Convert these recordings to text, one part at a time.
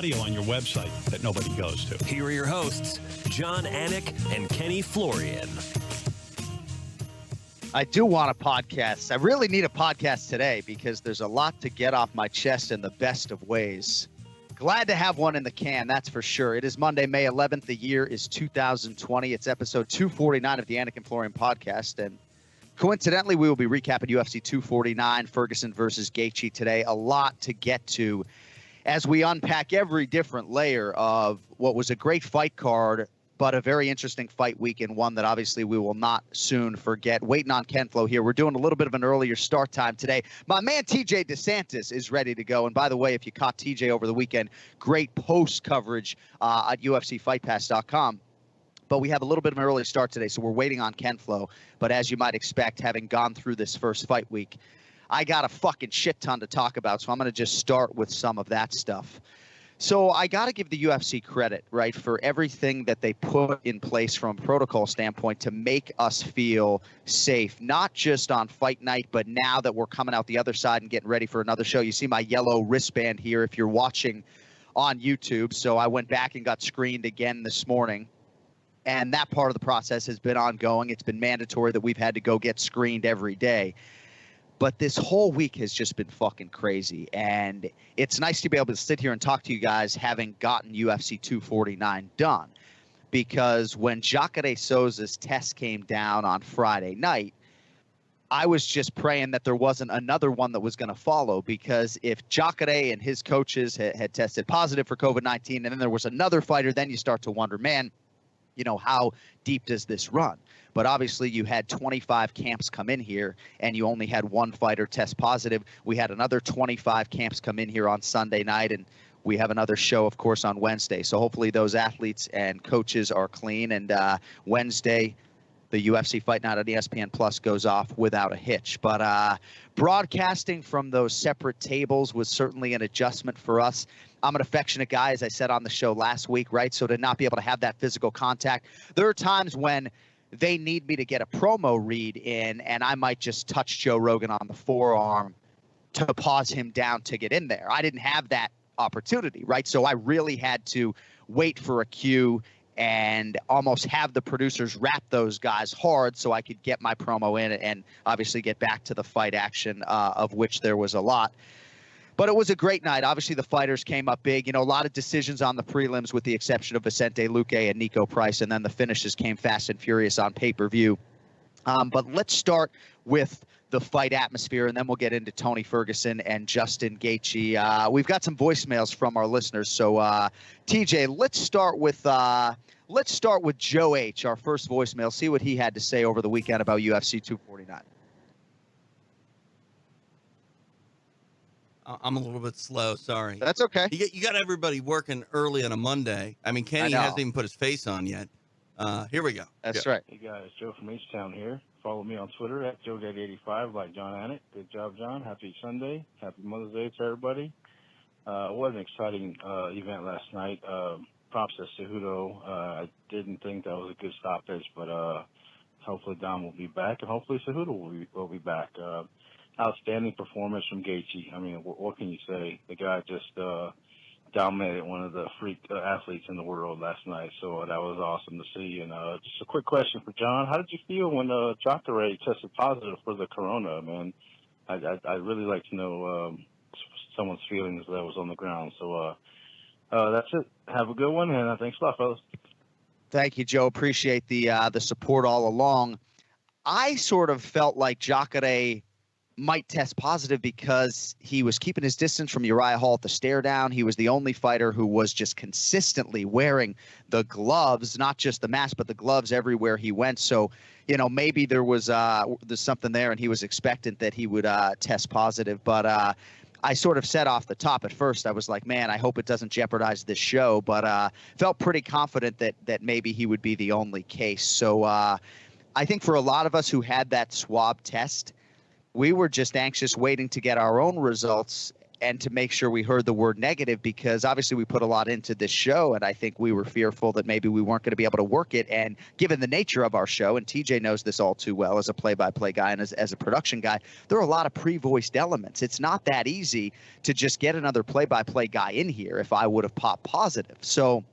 audio on your website that nobody goes to. Here are your hosts, Jon Anik and Kenny Florian. I do want a podcast. I really need a podcast today because there's a lot to get off my chest in the best of ways. Glad to have one in the can, that's for sure. It is Monday, May 11th. The year is 2020. It's episode 249 of the Anik and Florian podcast. And coincidentally, we will be recapping UFC 249, Ferguson versus Gaethje today. A lot to get to as we unpack every different layer of what was a great fight card, but a very interesting fight week, and one that obviously we will not soon forget. Waiting on Ken Flo here. We're doing a little bit of an earlier start time today. My man TJ DeSantis is ready to go. And by the way, if you caught TJ over the weekend, great post coverage at UFCFightPass.com. But we have a little bit of an early start today, so we're waiting on Ken Flo. But as you might expect, having gone through this first fight week, I got a fucking shit ton to talk about, so I'm going to just start with some of that stuff. So I got to give the UFC credit, right, for everything that they put in place from a protocol standpoint to make us feel safe, not just on fight night, but now that we're coming out the other side and getting ready for another show. You see my yellow wristband here if you're watching on YouTube. So I went back and got screened again this morning, and that part of the process has been ongoing. It's been mandatory that we've had to go get screened every day. But this whole week has just been fucking crazy, and it's nice to be able to sit here and talk to you guys having gotten UFC 249 done, because when Jacare Souza's test came down on Friday night, I was just praying that there wasn't another one that was going to follow, because if Jacare and his coaches had tested positive for COVID-19 and then there was another fighter, then you start to wonder, man, you know, how deep does this run? But obviously you had 25 camps come in here and you only had one fighter test positive. We had another 25 camps come in here on Sunday night, and we have another show, of course, on Wednesday. So hopefully those athletes and coaches are clean, and Wednesday the UFC Fight Night on ESPN Plus goes off without a hitch. But broadcasting from those separate tables was certainly an adjustment for us. I'm an affectionate guy, as I said on the show last week, right? So to not be able to have that physical contact, there are times when they need me to get a promo read in, and I might just touch Joe Rogan on the forearm to pause him down to get in there. I didn't have that opportunity, right? So I really had to wait for a cue and almost have the producers wrap those guys hard so I could get my promo in and obviously get back to the fight action, of which there was a lot. But it was a great night. Obviously, the fighters came up big. You know, a lot of decisions on the prelims with the exception of Vicente Luque and Nico Price, and then the finishes came fast and furious on pay-per-view. But let's start with the fight atmosphere, and then we'll get into Tony Ferguson and Justin Gaethje. We've got some voicemails from our listeners. So, TJ, let's start with Joe H., our first voicemail, see what he had to say over the weekend about UFC 249. I'm a little bit slow. Sorry. That's okay. You got everybody working early on a Monday. I mean, Kenny hasn't even put his face on yet. Here we go. That's right. Hey, guys. Joe from H-Town here. Follow me on Twitter at JoeDaddy85 like Jon Anik. Good job, John. Happy Sunday. Happy Mother's Day to everybody. It was an exciting event last night. Props to Cejudo. I didn't think that was a good stoppage, but hopefully Dom will be back, and hopefully Cejudo will be back. Outstanding performance from Gaethje. I mean, what can you say? The guy just dominated one of the freak athletes in the world last night, so that was awesome to see. And just a quick question for John. How did you feel when Jacare tested positive for the corona, man? I'd really like to know someone's feelings that was on the ground. So that's it. Have a good one, and thanks a lot, fellas. Thank you, Joe. Appreciate the support all along. I sort of felt like Jacare might test positive because he was keeping his distance from Uriah Hall at the stare down. He was the only fighter who was just consistently wearing the gloves, not just the mask, but the gloves everywhere he went. So, you know, maybe there's something there, and he was expectant that he would test positive. But I sort of said off the top at first, I was like, man, I hope it doesn't jeopardize this show. But felt pretty confident that maybe he would be the only case. So I think for a lot of us who had that swab test, we were just anxious waiting to get our own results and to make sure we heard the word negative, because obviously we put a lot into this show, and I think we were fearful that maybe we weren't going to be able to work it. And given the nature of our show, and TJ knows this all too well as a play-by-play guy and as a production guy, there are a lot of pre-voiced elements. It's not that easy to just get another play-by-play guy in here if I would have popped positive. So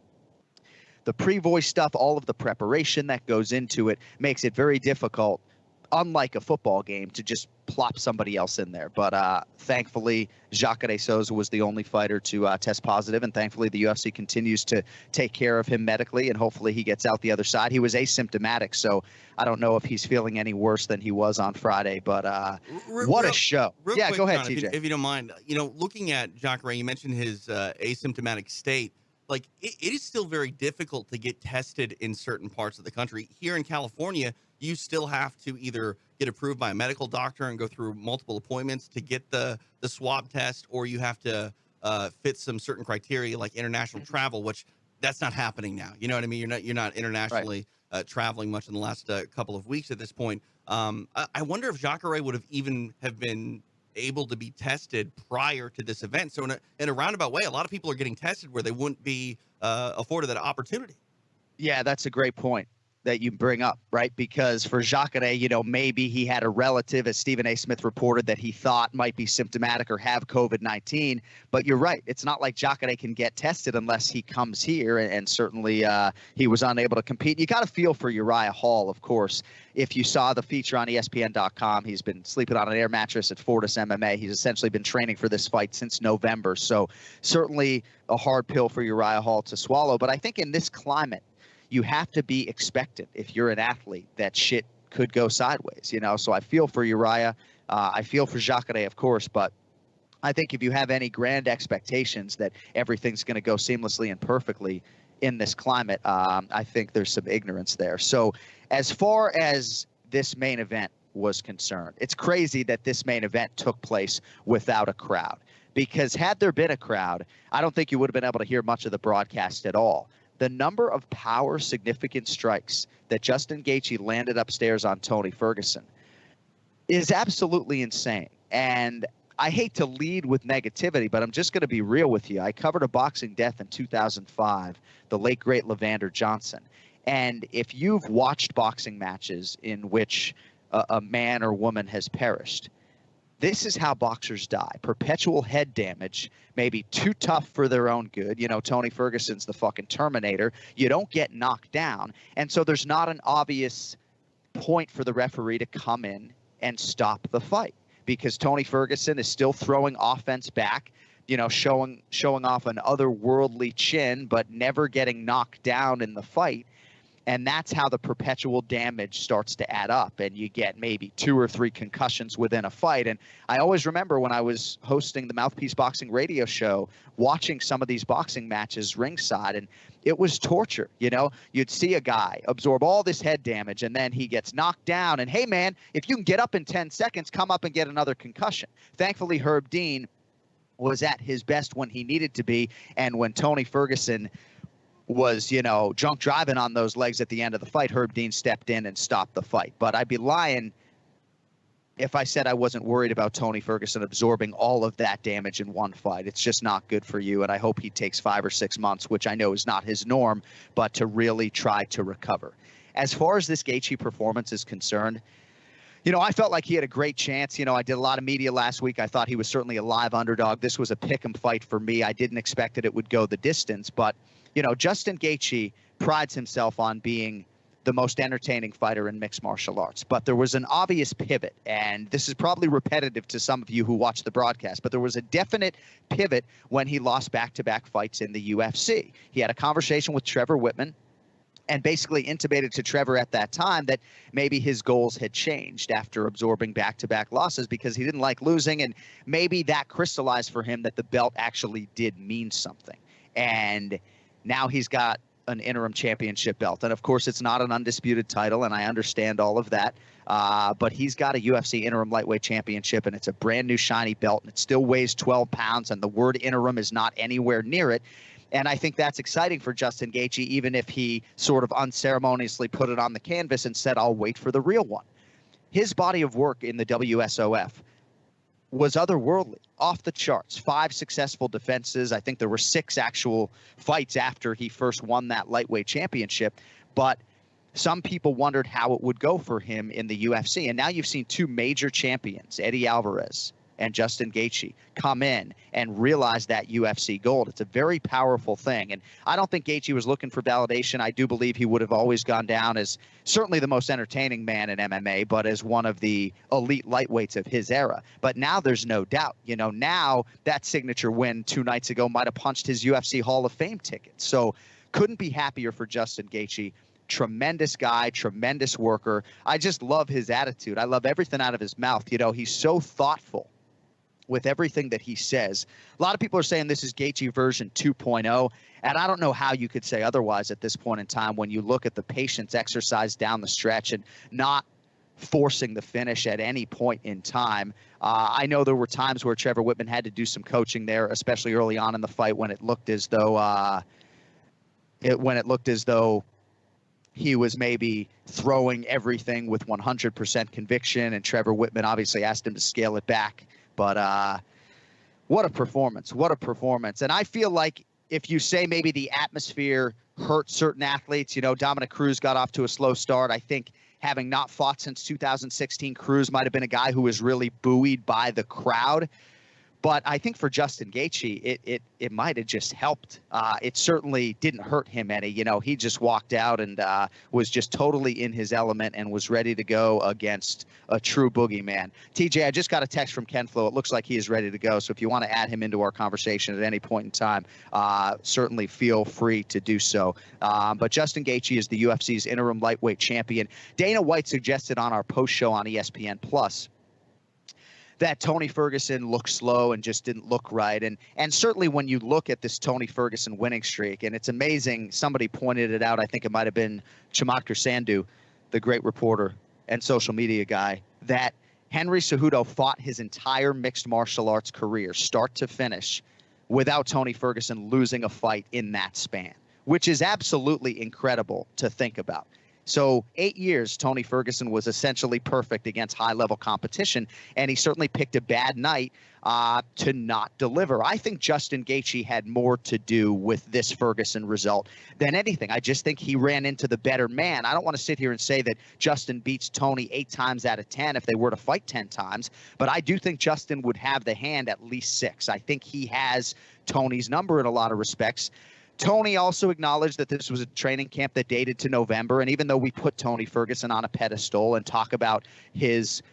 the pre-voice stuff, all of the preparation that goes into it makes it very difficult, unlike a football game, to just plop somebody else in there. But thankfully, Jacare Souza was the only fighter to test positive, and thankfully the UFC continues to take care of him medically, and hopefully he gets out the other side. He was asymptomatic, so I don't know if he's feeling any worse than he was on Friday, but what a show. Yeah, quick, go ahead, John, TJ. If you don't mind, looking at Jacare, you mentioned his asymptomatic state. Like, it is still very difficult to get tested in certain parts of the country. Here in California, you still have to either get approved by a medical doctor and go through multiple appointments to get the swab test, or you have to fit some certain criteria like international travel, which that's not happening now. You know what I mean? You're not internationally traveling much in the last couple of weeks at this point. I wonder if Jacare would have been able to be tested prior to this event. So in a roundabout way, a lot of people are getting tested where they wouldn't be afforded that opportunity. Yeah, that's a great point that you bring up, right? Because for Jacare, maybe he had a relative, as Stephen A. Smith reported, that he thought might be symptomatic or have COVID-19. But you're right. It's not like Jacare can get tested unless he comes here, and certainly he was unable to compete. You got to feel for Uriah Hall, of course. If you saw the feature on ESPN.com, he's been sleeping on an air mattress at Fortis MMA. He's essentially been training for this fight since November. So certainly a hard pill for Uriah Hall to swallow. But I think in this climate, you have to be expectant if you're an athlete that shit could go sideways, So I feel for Uriah. I feel for Jacare, of course, but I think if you have any grand expectations that everything's going to go seamlessly and perfectly in this climate, I think there's some ignorance there. So as far as this main event was concerned, it's crazy that this main event took place without a crowd, because had there been a crowd, I don't think you would have been able to hear much of the broadcast at all. The number of power significant strikes that Justin Gaethje landed upstairs on Tony Ferguson is absolutely insane. And I hate to lead with negativity, but I'm just going to be real with you. I covered a boxing death in 2005, the late, great Levander Johnson. And if you've watched boxing matches in which a man or woman has perished, this is how boxers die. Perpetual head damage, maybe too tough for their own good. Tony Ferguson's the fucking Terminator. You don't get knocked down. And so there's not an obvious point for the referee to come in and stop the fight, because Tony Ferguson is still throwing offense back, showing off an otherworldly chin, but never getting knocked down in the fight. And that's how the perpetual damage starts to add up, and you get maybe 2 or 3 concussions within a fight. And I always remember when I was hosting the Mouthpiece Boxing radio show, watching some of these boxing matches ringside, and it was torture. You'd see a guy absorb all this head damage, and then he gets knocked down. And hey, man, if you can get up in 10 seconds, come up and get another concussion. Thankfully, Herb Dean was at his best when he needed to be, and when Tony Ferguson was, drunk driving on those legs at the end of the fight, Herb Dean stepped in and stopped the fight. But I'd be lying if I said I wasn't worried about Tony Ferguson absorbing all of that damage in one fight. It's just not good for you, and I hope he takes 5 or 6 months, which I know is not his norm, but to really try to recover. As far as this Gaethje performance is concerned, I felt like he had a great chance. I did a lot of media last week. I thought he was certainly a live underdog. This was a pick'em fight for me. I didn't expect that it would go the distance, but Justin Gaethje prides himself on being the most entertaining fighter in mixed martial arts. But there was an obvious pivot, and this is probably repetitive to some of you who watch the broadcast, but there was a definite pivot when he lost back-to-back fights in the UFC. He had a conversation with Trevor Whitman and basically intimated to Trevor at that time that maybe his goals had changed after absorbing back-to-back losses, because he didn't like losing, and maybe that crystallized for him that the belt actually did mean something. And now he's got an interim championship belt. And, of course, it's not an undisputed title, and I understand all of that. But he's got a UFC interim lightweight championship, and it's a brand-new shiny belt, and it still weighs 12 pounds, and the word interim is not anywhere near it. And I think that's exciting for Justin Gaethje, even if he sort of unceremoniously put it on the canvas and said, I'll wait for the real one. His body of work in the WSOF was otherworldly, off the charts. 5 successful defenses. I think there were 6 actual fights after he first won that lightweight championship. But some people wondered how it would go for him in the UFC. And now you've seen 2 major champions, Eddie Alvarez and Justin Gaethje, come in and realize that UFC gold. It's a very powerful thing. And I don't think Gaethje was looking for validation. I do believe he would have always gone down as certainly the most entertaining man in MMA, but as one of the elite lightweights of his era. But now there's no doubt. Now that signature win 2 nights ago might have punched his UFC Hall of Fame ticket. So couldn't be happier for Justin Gaethje. Tremendous guy, tremendous worker. I just love his attitude. I love everything out of his mouth. He's so thoughtful with everything that he says. A lot of people are saying this is Gaethje version 2.0, and I don't know how you could say otherwise at this point in time when you look at the patience exercise down the stretch and not forcing the finish at any point in time. I know there were times where Trevor Whitman had to do some coaching there, especially early on in the fight when it looked as though he was maybe throwing everything with 100% conviction, and Trevor Whitman obviously asked him to scale it back. But what a performance. What a performance. And I feel like if you say maybe the atmosphere hurt certain athletes, Dominic Cruz got off to a slow start. I think having not fought since 2016, Cruz might have been a guy who was really buoyed by the crowd. But I think for Justin Gaethje, it might have just helped. It certainly didn't hurt him any. He just walked out and was just totally in his element and was ready to go against a true boogeyman. TJ, I just got a text from Ken Flo. It looks like he is ready to go. So if you want to add him into our conversation at any point in time, certainly feel free to do so. But Justin Gaethje is the UFC's interim lightweight champion. Dana White suggested on our post show on ESPN Plus that Tony Ferguson looked slow and just didn't look right. And certainly when you look at this Tony Ferguson winning streak, and it's amazing, somebody pointed it out, I think it might have been Chamathar Sandhu, the great reporter and social media guy, that Henry Cejudo fought his entire mixed martial arts career, start to finish, without Tony Ferguson losing a fight in that span, which is absolutely incredible to think about. So 8 years, Tony Ferguson was essentially perfect against high-level competition, and he certainly picked a bad night to not deliver. I think Justin Gaethje had more to do with this Ferguson result than anything. I just think he ran into the better man. I don't want to sit here and say that Justin beats Tony 8 times out of 10 if they were to fight 10 times, but I do think Justin would have the hand at least 6. I think he has Tony's number in a lot of respects. Tony also acknowledged that this was a training camp that dated to November, and even though we put Tony Ferguson on a pedestal and talk about his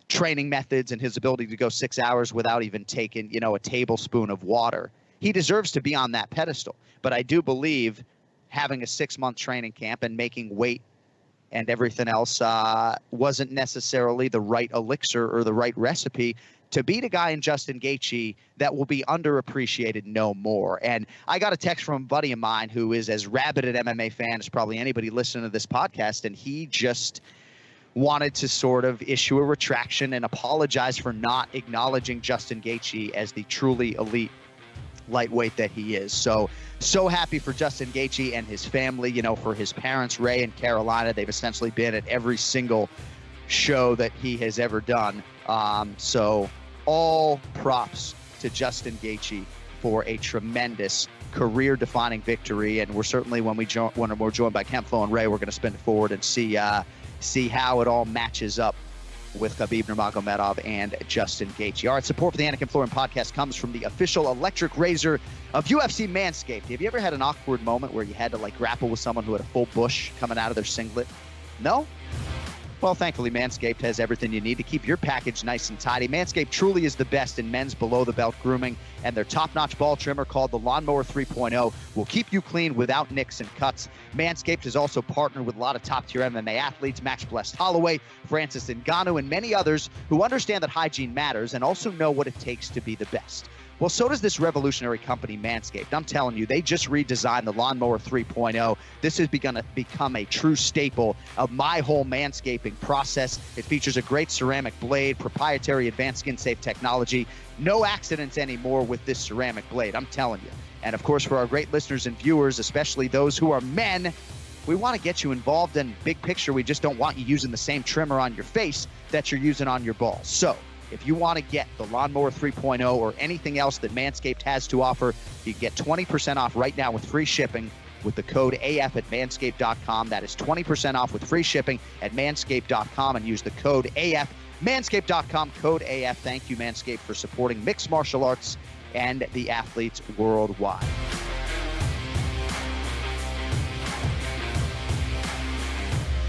training methods and his ability to go 6 hours without even taking, a tablespoon of water, he deserves to be on that pedestal. But I do believe having a 6-month training camp and making weight and everything else wasn't necessarily the right elixir or the right recipe to beat a guy in Justin Gaethje that will be underappreciated no more. And I got a text from a buddy of mine who is as rabid an MMA fan as probably anybody listening to this podcast, and he just wanted to sort of issue a retraction and apologize for not acknowledging Justin Gaethje as the truly elite lightweight that he is. So happy for Justin Gaethje and his family, for his parents, Ray and Carolina. They've essentially been at every single show that he has ever done. So all props to Justin Gaethje for a tremendous career-defining victory. And we're certainly, when we're joined by Ken Flo and Ray, we're going to spin it forward and see how it all matches up with Khabib Nurmagomedov and Justin Gaethje. All right, support for the Anik and Florin podcast comes from the official electric razor of UFC Manscaped. Have you ever had an awkward moment where you had to grapple with someone who had a full bush coming out of their singlet? No? Well, thankfully, Manscaped has everything you need to keep your package nice and tidy. Manscaped truly is the best in men's below-the-belt grooming, and their top-notch ball trimmer called the Lawnmower 3.0 will keep you clean without nicks and cuts. Manscaped has also partnered with a lot of top-tier MMA athletes, Max Blessed Holloway, Francis Ngannou, and many others who understand that hygiene matters and also know what it takes to be the best. Well, so does this revolutionary company, Manscaped. I'm telling you, they just redesigned the Lawnmower 3.0. This is going to become a true staple of my whole manscaping process. It features a great ceramic blade, proprietary advanced skin-safe technology. No accidents anymore with this ceramic blade, I'm telling you. And, of course, for our great listeners and viewers, especially those who are men, we want to get you involved in big picture. We just don't want you using the same trimmer on your face that you're using on your balls. So If you want to get the Lawnmower 3.0 or anything else that Manscaped has to offer, you can get 20% off right now with free shipping with the code AF at manscaped.com. That is 20% off with free shipping at manscaped.com, and use the code AF. Manscaped.com, code AF. Thank you, Manscaped, for supporting mixed martial arts and the athletes worldwide.